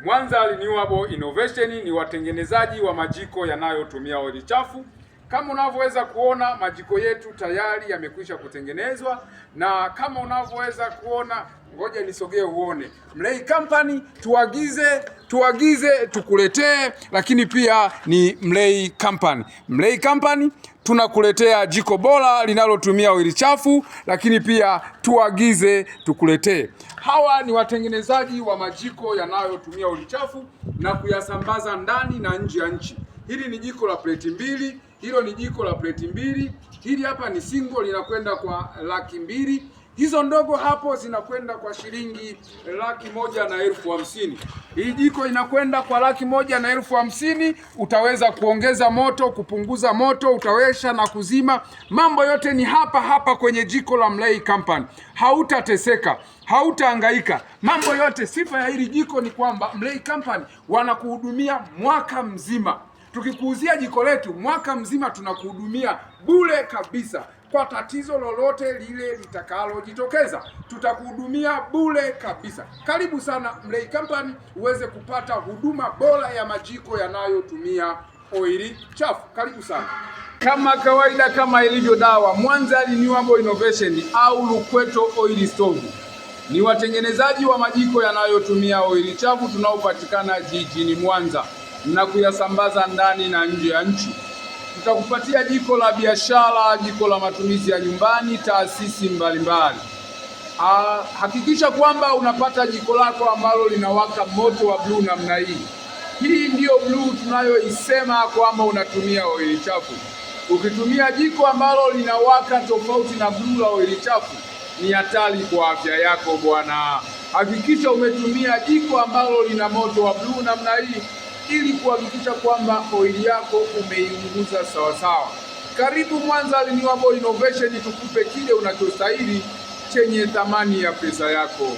Mwanza Renewable Innovation ni watengenezaji wa majiko yanayotumia oili chafu. Kama unavyoweza kuona, majiko yetu tayari yamekwisha kutengenezwa, na kama unavyoweza kuona, ngoja nisogee uone. Mlei Company tuagize tukuletee, lakini pia ni Mlei Company. Mlei Company tunakuletea jiko bora linalotumia oili chafu, lakini pia tuagize tukuletee. Hawa ni watengenezaji wa majiko yanayotumia oili chafu na kuyasambaza ndani na nje ya nchi. Hili ni jiko la pleti mbili, hilo ni jiko la pleti mbili, hili hapa ni single linakwenda kwa laki2. Hizo ndogo hapo zinakwenda kwa shilingi 1,50,000. Hii jiko inakwenda kwa 1,50,000. Utaweza kuongeza moto, kupunguza moto, utawesha na kuzima. Mambo yote ni hapa hapa kwenye jiko la Mlei Company. Hautateseka, hautahangaika. Mambo yote, sifa ya hili jiko ni kwamba Mlei Company wanakuhudumia mwaka mzima. Tukikuuzia jiko letu mwaka mzima tunakuhudumia bure kabisa. Kwa tatizo lolote lile litakalojitokeza, tutakuhudumia bure kabisa. Karibu sana Mlei Company uweze kupata huduma bora ya majiko yanayotumia oili chafu. Karibu sana. Kama kawaida, kama ilivyo dawa, Mwanza Renewable Innovation au Lukweto Oil Stove ni watengenezaji wa majiko yanayotumia oili chafu tunaopatikana jijini Mwanza na kuyasambaza ndani na nje ya nchi. Tutakupatia jiko la biashara, jiko la matumizi ya nyumbani, taasisi mbalimbali. Hakikisha kwamba unapata jiko lako ambalo linawaka moto wa blue namna hii. Hii ndiyo blue tunayoisema kwamba unatumia oili chafu. Ukitumia jiko ambalo linawaka tofauti na blue la oili chafu, ni hatari kwa afya yako bwana. Hakikisha umetumia jiko ambalo lina moto wa blue namna hii, ili kuhakikisha kwamba oili yako umeiunguza sawa sawa. Karibu Mwanza Renewable Innovation, tukupe kile unachostahili chenye thamani ya pesa yako.